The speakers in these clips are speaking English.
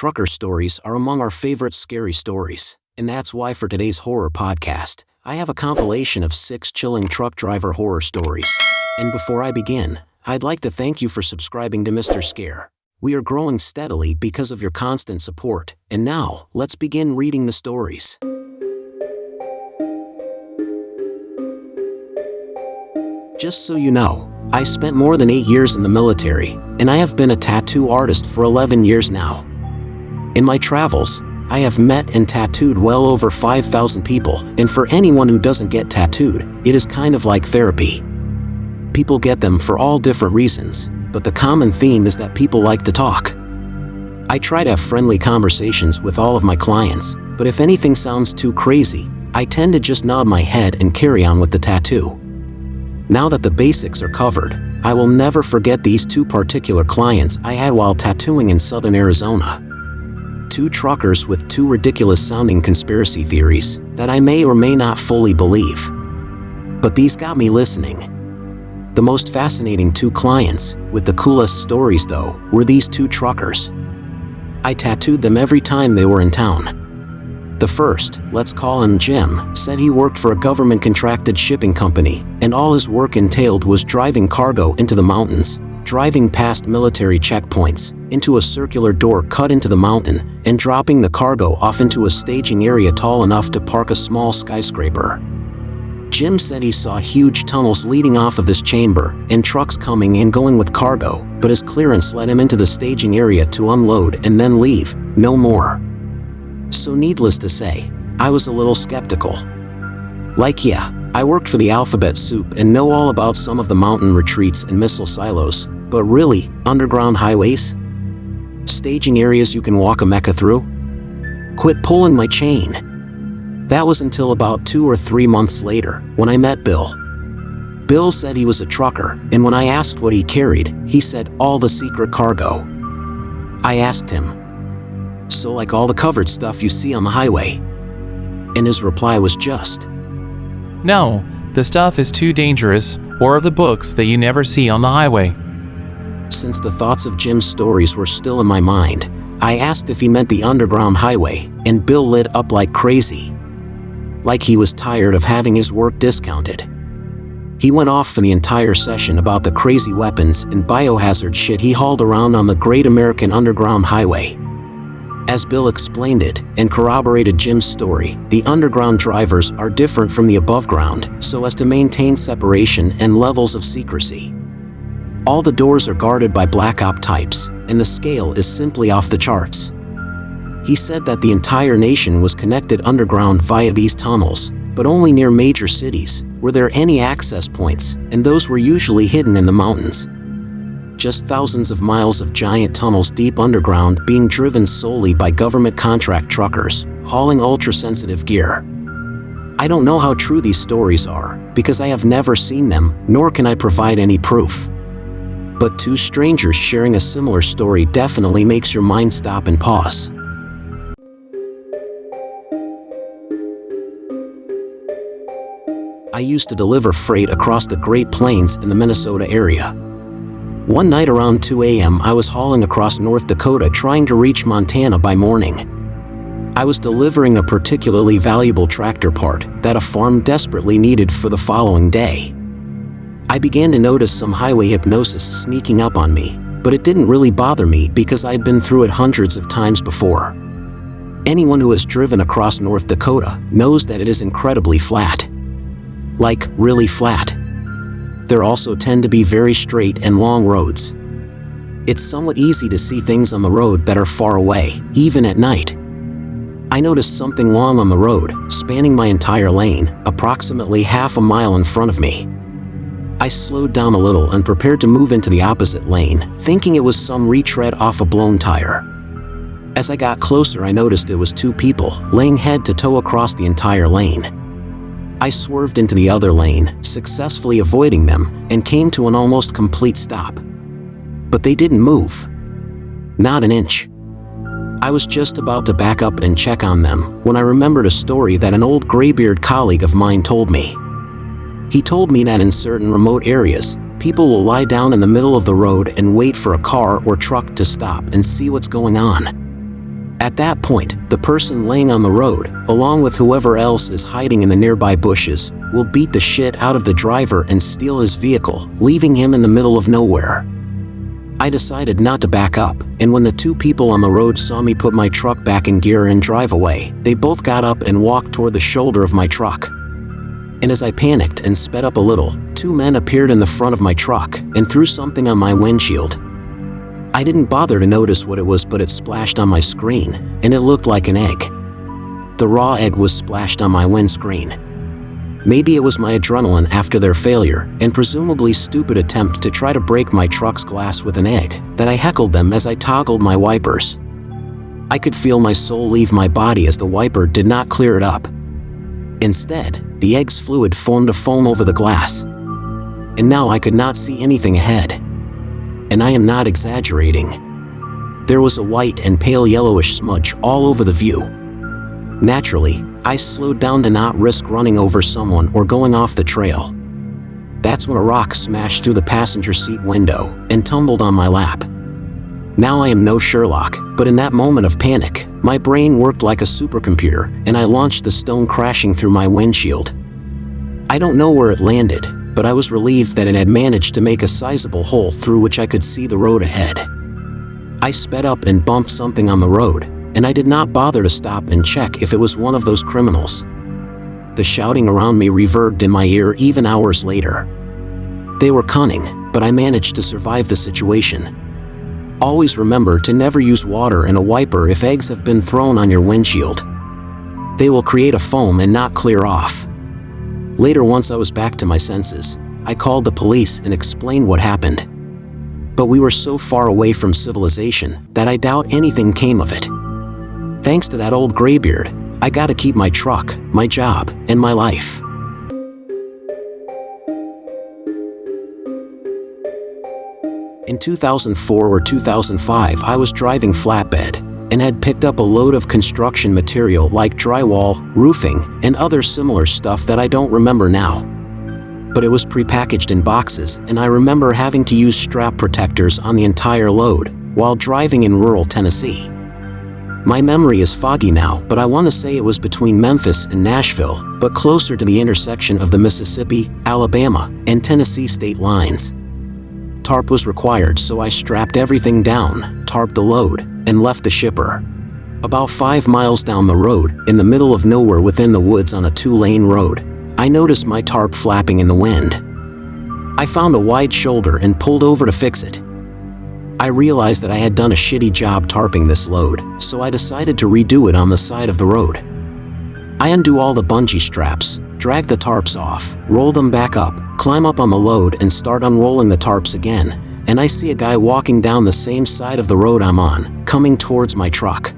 Trucker stories are among our favorite scary stories, and that's why for today's horror podcast, I have a compilation of 6 chilling truck driver horror stories. And before I begin, I'd like to thank you for subscribing to Mr. Scare. We are growing steadily because of your constant support, and now, let's begin reading the stories. Just so you know, I spent more than 8 years in the military, and I have been a tattoo artist for 11 years now. In my travels, I have met and tattooed well over 5,000 people, and for anyone who doesn't get tattooed, it is kind of like therapy. People get them for all different reasons, but the common theme is that people like to talk. I try to have friendly conversations with all of my clients, but if anything sounds too crazy, I tend to just nod my head and carry on with the tattoo. Now that the basics are covered, I will never forget these 2 particular clients I had while tattooing in southern Arizona. 2 truckers with 2 ridiculous-sounding conspiracy theories that I may or may not fully believe. But these got me listening. The most fascinating 2 clients, with the coolest stories though, were these 2 truckers. I tattooed them every time they were in town. The first, let's call him Jim, said he worked for a government-contracted shipping company, and all his work entailed was driving cargo into the mountains, driving past military checkpoints, into a circular door cut into the mountain, and dropping the cargo off into a staging area tall enough to park a small skyscraper. Jim said he saw huge tunnels leading off of this chamber, and trucks coming and going with cargo, but his clearance let him into the staging area to unload and then leave, no more. So needless to say, I was a little skeptical. Like yeah, I worked for the alphabet soup and know all about some of the mountain retreats and missile silos, but really, underground highways? Staging areas you can walk a mecha through? Quit pulling my chain. That was until about 2 or 3 months later, when I met Bill. Bill said he was a trucker, and when I asked what he carried, he said all the secret cargo. I asked him, so like all the covered stuff you see on the highway? And his reply was just, no, the stuff is too dangerous, or of the books that you never see on the highway. Since the thoughts of Jim's stories were still in my mind, I asked if he meant the underground highway, and Bill lit up like crazy. Like he was tired of having his work discounted. He went off for the entire session about the crazy weapons and biohazard shit he hauled around on the Great American Underground Highway. As Bill explained it and corroborated Jim's story, the underground drivers are different from the above ground so as to maintain separation and levels of secrecy. All the doors are guarded by black op types, and the scale is simply off the charts. He said that the entire nation was connected underground via these tunnels, but only near major cities were there any access points, and those were usually hidden in the mountains. Just thousands of miles of giant tunnels deep underground being driven solely by government contract truckers, hauling ultra-sensitive gear. I don't know how true these stories are, because I have never seen them, nor can I provide any proof. But 2 strangers sharing a similar story definitely makes your mind stop and pause. I used to deliver freight across the Great Plains in the Minnesota area. One night around 2 a.m. I was hauling across North Dakota trying to reach Montana by morning. I was delivering a particularly valuable tractor part that a farm desperately needed for the following day. I began to notice some highway hypnosis sneaking up on me, but it didn't really bother me because I'd been through it hundreds of times before. Anyone who has driven across North Dakota knows that it is incredibly flat. Like, really flat. There also tend to be very straight and long roads. It's somewhat easy to see things on the road that are far away, even at night. I noticed something long on the road, spanning my entire lane, approximately half a mile in front of me. I slowed down a little and prepared to move into the opposite lane, thinking it was some retread off a blown tire. As I got closer, I noticed it was 2 people, laying head to toe across the entire lane. I swerved into the other lane, successfully avoiding them, and came to an almost complete stop. But they didn't move. Not an inch. I was just about to back up and check on them when I remembered a story that an old graybeard colleague of mine told me. He told me that in certain remote areas, people will lie down in the middle of the road and wait for a car or truck to stop and see what's going on. At that point, the person laying on the road, along with whoever else is hiding in the nearby bushes, will beat the shit out of the driver and steal his vehicle, leaving him in the middle of nowhere. I decided not to back up, and when the two people on the road saw me put my truck back in gear and drive away, they both got up and walked toward the shoulder of my truck. And as I panicked and sped up a little, two men appeared in the front of my truck and threw something on my windshield. I didn't bother to notice what it was, but it splashed on my screen, and it looked like an egg. The raw egg was splashed on my windscreen. Maybe it was my adrenaline after their failure and presumably stupid attempt to try to break my truck's glass with an egg that I heckled them as I toggled my wipers. I could feel my soul leave my body as the wiper did not clear it up. Instead, the egg's fluid foamed to foam over the glass. And now I could not see anything ahead. And I am not exaggerating. There was a white and pale yellowish smudge all over the view. Naturally, I slowed down to not risk running over someone or going off the trail. That's when a rock smashed through the passenger seat window and tumbled on my lap. Now I am no Sherlock, but in that moment of panic, my brain worked like a supercomputer and I launched the stone crashing through my windshield. I don't know where it landed, but I was relieved that it had managed to make a sizable hole through which I could see the road ahead. I sped up and bumped something on the road, and I did not bother to stop and check if it was one of those criminals. The shouting around me reverbed in my ear even hours later. They were cunning, but I managed to survive the situation. Always remember to never use water and a wiper if eggs have been thrown on your windshield. They will create a foam and not clear off. Later, once I was back to my senses, I called the police and explained what happened. But we were so far away from civilization that I doubt anything came of it. Thanks to that old graybeard, I got to keep my truck, my job, and my life. In 2004 or 2005, I was driving flatbed and had picked up a load of construction material like drywall, roofing, and other similar stuff that I don't remember now. But it was prepackaged in boxes, and I remember having to use strap protectors on the entire load while driving in rural Tennessee. My memory is foggy now, but I want to say it was between Memphis and Nashville, but closer to the intersection of the Mississippi, Alabama, and Tennessee state lines. Tarp was required, so I strapped everything down, tarped the load, and left the shipper. About 5 miles down the road, in the middle of nowhere within the woods on a 2-lane road, I noticed my tarp flapping in the wind. I found a wide shoulder and pulled over to fix it. I realized that I had done a shitty job tarping this load, so I decided to redo it on the side of the road. I undo all the bungee straps, drag the tarps off, roll them back up, climb up on the load and start unrolling the tarps again, and I see a guy walking down the same side of the road I'm on, coming towards my truck.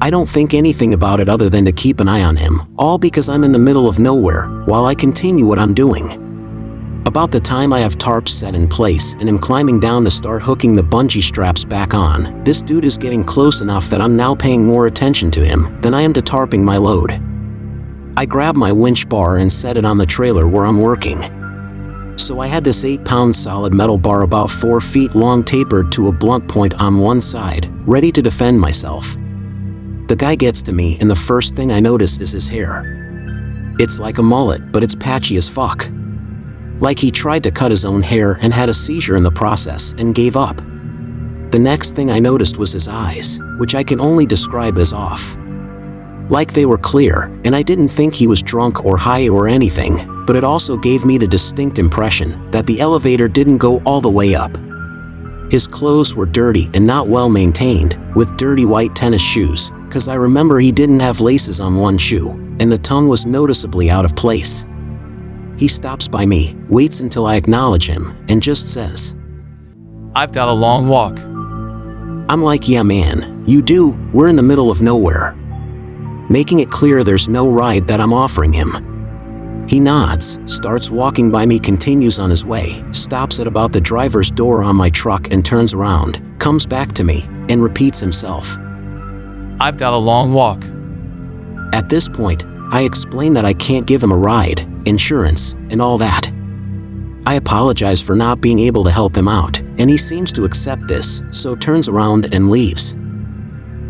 I don't think anything about it other than to keep an eye on him, all because I'm in the middle of nowhere while I continue what I'm doing. About the time I have tarps set in place and am climbing down to start hooking the bungee straps back on, this dude is getting close enough that I'm now paying more attention to him than I am to tarping my load. I grab my winch bar and set it on the trailer where I'm working. So I had this 8-pound solid metal bar about 4 feet long tapered to a blunt point on one side, ready to defend myself. The guy gets to me and the first thing I notice is his hair. It's like a mullet, but it's patchy as fuck. Like he tried to cut his own hair and had a seizure in the process and gave up. The next thing I noticed was his eyes, which I can only describe as off. Like they were clear, and I didn't think he was drunk or high or anything, but it also gave me the distinct impression that the elevator didn't go all the way up. His clothes were dirty and not well maintained, with dirty white tennis shoes, because I remember he didn't have laces on one shoe, and the tongue was noticeably out of place. He stops by me, waits until I acknowledge him, and just says, "I've got a long walk." I'm like, "Yeah man, you do, we're in the middle of nowhere." Making it clear there's no ride that I'm offering him. He nods, starts walking by me, continues on his way, stops at about the driver's door on my truck and turns around, comes back to me, and repeats himself. "I've got a long walk." At this point, I explain that I can't give him a ride, insurance, and all that. I apologize for not being able to help him out, and he seems to accept this, so turns around and leaves.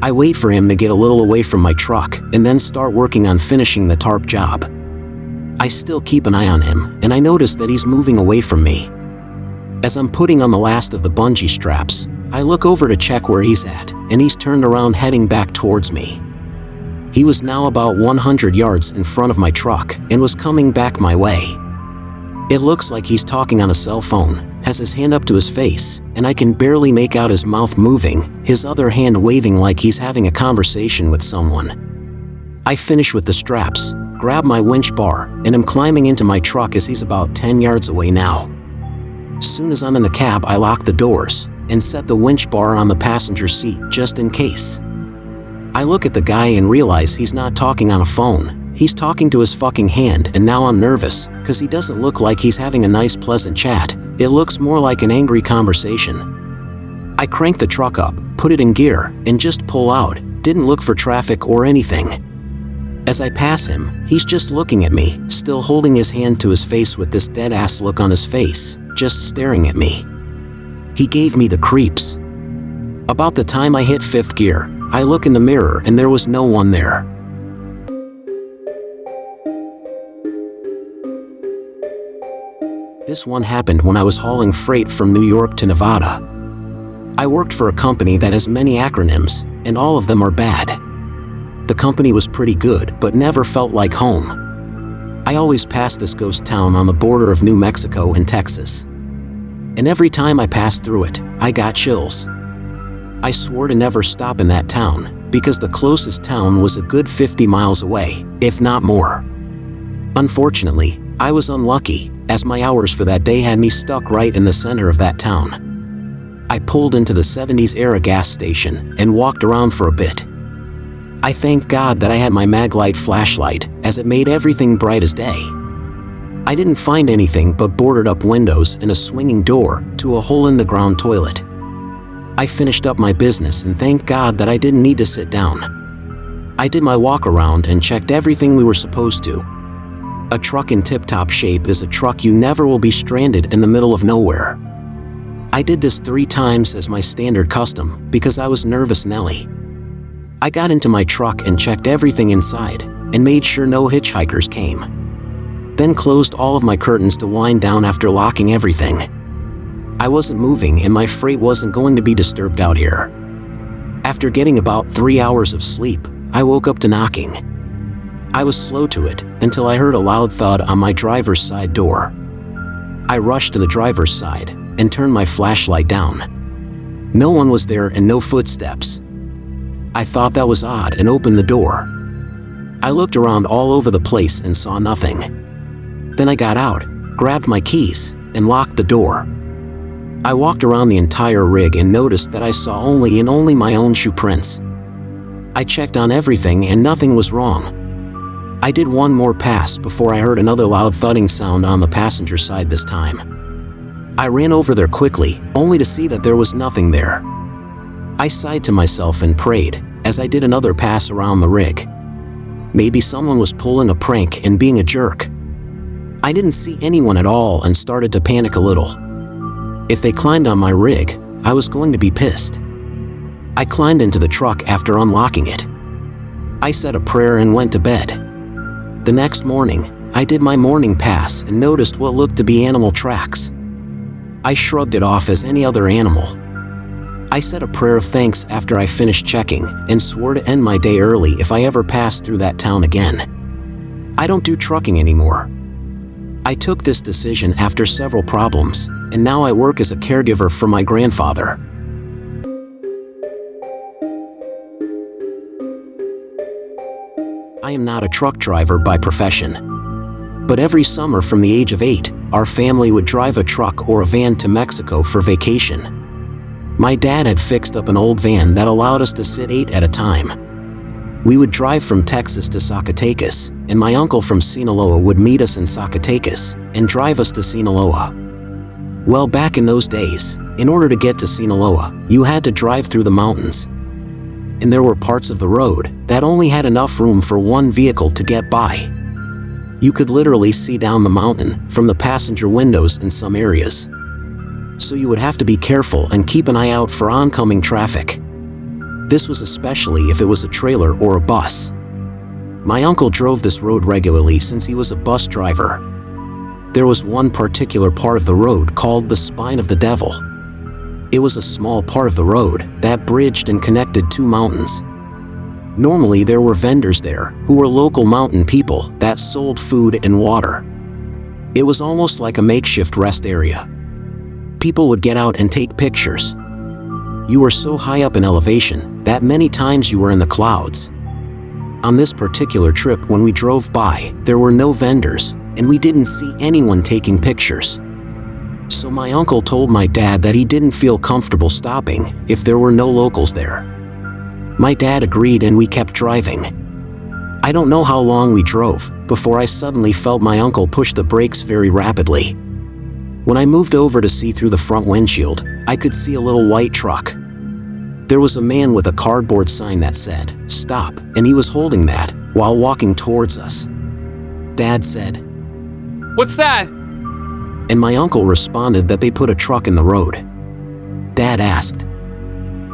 I wait for him to get a little away from my truck and then start working on finishing the tarp job. I still keep an eye on him, and I notice that he's moving away from me. As I'm putting on the last of the bungee straps, I look over to check where he's at, and he's turned around heading back towards me. He was now about 100 yards in front of my truck and was coming back my way. It looks like he's talking on a cell phone, has his hand up to his face, and I can barely make out his mouth moving, his other hand waving like he's having a conversation with someone. I finish with the straps, grab my winch bar, and am climbing into my truck as he's about 10 yards away now. Soon as I'm in the cab, I lock the doors and set the winch bar on the passenger seat just in case. I look at the guy and realize he's not talking on a phone. He's talking to his fucking hand, and now I'm nervous, cause he doesn't look like he's having a nice pleasant chat. It looks more like an angry conversation. I crank the truck up, put it in gear, and just pull out. Didn't look for traffic or anything. As I pass him, he's just looking at me, still holding his hand to his face with this dead-ass look on his face, just staring at me. He gave me the creeps. About the time I hit 5th gear, I look in the mirror and there was no one there. This one happened when I was hauling freight from New York to Nevada. I worked for a company that has many acronyms, and all of them are bad. The company was pretty good, but never felt like home. I always passed this ghost town on the border of New Mexico and Texas. And every time I passed through it, I got chills. I swore to never stop in that town, because the closest town was a good 50 miles away, if not more. Unfortunately, I was unlucky, as my hours for that day had me stuck right in the center of that town. I pulled into the 70s era gas station and walked around for a bit. I thank God that I had my Maglite flashlight, as it made everything bright as day. I didn't find anything but boarded up windows and a swinging door to a hole-in-the-ground toilet. I finished up my business and thanked God that I didn't need to sit down. I did my walk around and checked everything we were supposed to. A truck in tip-top shape is a truck you never will be stranded in the middle of nowhere. I did this 3 times as my standard custom because I was nervous Nelly. I got into my truck and checked everything inside and made sure no hitchhikers came. Then closed all of my curtains to wind down after locking everything. I wasn't moving and my freight wasn't going to be disturbed out here. After getting about 3 hours of sleep, I woke up to knocking. I was slow to it until I heard a loud thud on my driver's side door. I rushed to the driver's side and turned my flashlight down. No one was there and no footsteps. I thought that was odd and opened the door. I looked around all over the place and saw nothing. Then I got out, grabbed my keys, and locked the door. I walked around the entire rig and noticed that I saw only my own shoe prints. I checked on everything and nothing was wrong. I did one more pass before I heard another loud thudding sound on the passenger side this time. I ran over there quickly, only to see that there was nothing there. I sighed to myself and prayed, as I did another pass around the rig. Maybe someone was pulling a prank and being a jerk. I didn't see anyone at all and started to panic a little. If they climbed on my rig, I was going to be pissed. I climbed into the truck after unlocking it. I said a prayer and went to bed. The next morning, I did my morning pass and noticed what looked to be animal tracks. I shrugged it off as any other animal. I said a prayer of thanks after I finished checking and swore to end my day early if I ever passed through that town again. I don't do trucking anymore. I took this decision after several problems, and now I work as a caregiver for my grandfather. I am not a truck driver by profession. But every summer from the age of 8, our family would drive a truck or a van to Mexico for vacation. My dad had fixed up an old van that allowed us to sit 8 at a time. We would drive from Texas to Zacatecas, and my uncle from Sinaloa would meet us in Zacatecas and drive us to Sinaloa. Well, back in those days, in order to get to Sinaloa, you had to drive through the mountains. And there were parts of the road that only had enough room for one vehicle to get by. You could literally see down the mountain from the passenger windows in some areas. So you would have to be careful and keep an eye out for oncoming traffic. This was especially if it was a trailer or a bus. My uncle drove this road regularly since he was a bus driver. There was one particular part of the road called the Spine of the Devil. It was a small part of the road that bridged and connected two mountains. Normally there were vendors there who were local mountain people that sold food and water. It was almost like a makeshift rest area. People would get out and take pictures. You were so high up in elevation that many times you were in the clouds. On this particular trip when we drove by, there were no vendors, and we didn't see anyone taking pictures. So my uncle told my dad that he didn't feel comfortable stopping if there were no locals there. My dad agreed and we kept driving. I don't know how long we drove before I suddenly felt my uncle push the brakes very rapidly. When I moved over to see through the front windshield, I could see a little white truck. There was a man with a cardboard sign that said, "Stop," and he was holding that while walking towards us. Dad said, "What's that?" And my uncle responded that they put a truck in the road. Dad asked,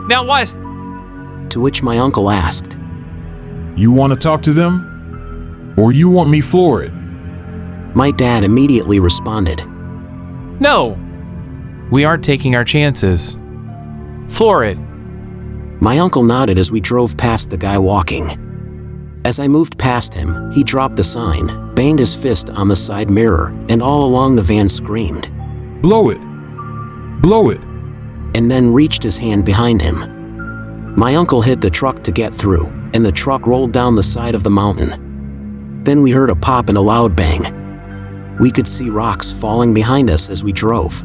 "Now what?" To which my uncle asked, "You want to talk to them? Or you want me floor it?" My dad immediately responded, "No. We aren't taking our chances. Floor it." My uncle nodded as we drove past the guy walking. As I moved past him, he dropped the sign, banged his fist on the side mirror, and all along the van screamed, "Blow it! Blow it!" and then reached his hand behind him. My uncle hit the truck to get through, and the truck rolled down the side of the mountain. Then we heard a pop and a loud bang. We could see rocks falling behind us as we drove.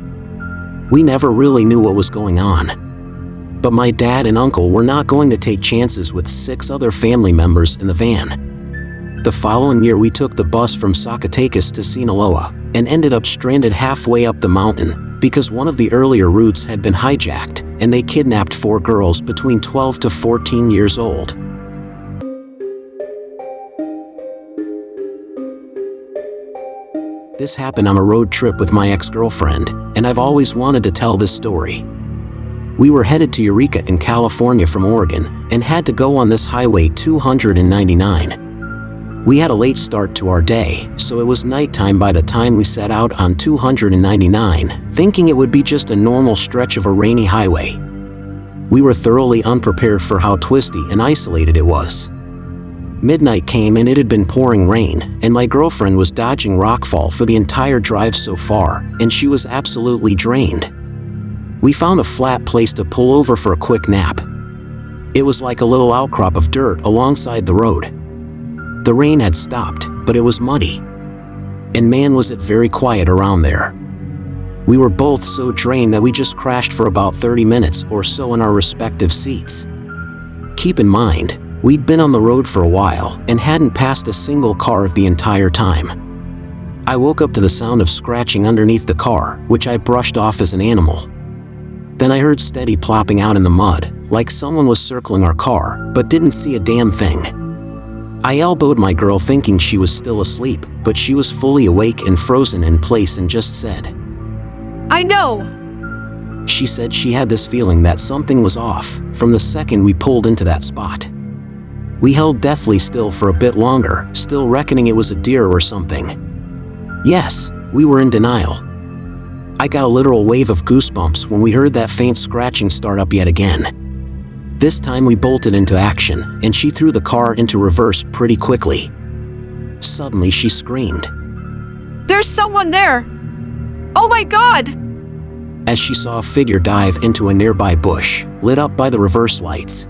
We never really knew what was going on. But my dad and uncle were not going to take chances with 6 other family members in the van. The following year we took the bus from Zacatecas to Sinaloa and ended up stranded halfway up the mountain because one of the earlier routes had been hijacked and they kidnapped 4 girls between 12 to 14 years old. This happened on a road trip with my ex-girlfriend, and I've always wanted to tell this story. We were headed to Eureka in California from Oregon and had to go on this Highway 299. We had a late start to our day, so it was nighttime by the time we set out on 299, thinking it would be just a normal stretch of a rainy highway. We were thoroughly unprepared for how twisty and isolated it was. Midnight came and it had been pouring rain, and my girlfriend was dodging rockfall for the entire drive so far, and she was absolutely drained. We found a flat place to pull over for a quick nap. It was like a little outcrop of dirt alongside the road. The rain had stopped, but it was muddy. And man, was it very quiet around there. We were both so drained that we just crashed for about 30 minutes or so in our respective seats. Keep in mind, we'd been on the road for a while and hadn't passed a single car the entire time. I woke up to the sound of scratching underneath the car, which I brushed off as an animal. Then I heard steady plopping out in the mud, like someone was circling our car, but didn't see a damn thing. I elbowed my girl thinking she was still asleep, but she was fully awake and frozen in place and just said, "I know." She said she had this feeling that something was off from the second we pulled into that spot. We held deathly still for a bit longer, still reckoning it was a deer or something. Yes, we were in denial. I got a literal wave of goosebumps when we heard that faint scratching start up yet again. This time we bolted into action, and she threw the car into reverse pretty quickly. Suddenly she screamed, "There's someone there! Oh my God!" as she saw a figure dive into a nearby bush, lit up by the reverse lights.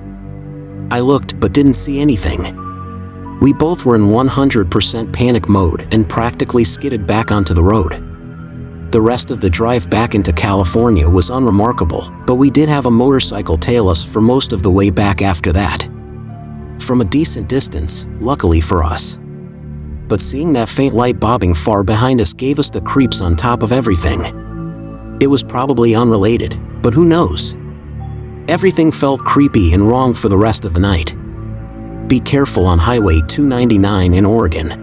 I looked but didn't see anything. We both were in 100% panic mode and practically skidded back onto the road. The rest of the drive back into California was unremarkable, but we did have a motorcycle tail us for most of the way back after that. From a decent distance, luckily for us. But seeing that faint light bobbing far behind us gave us the creeps on top of everything. It was probably unrelated, but who knows? Everything felt creepy and wrong for the rest of the night. Be careful on Highway 299 in Oregon.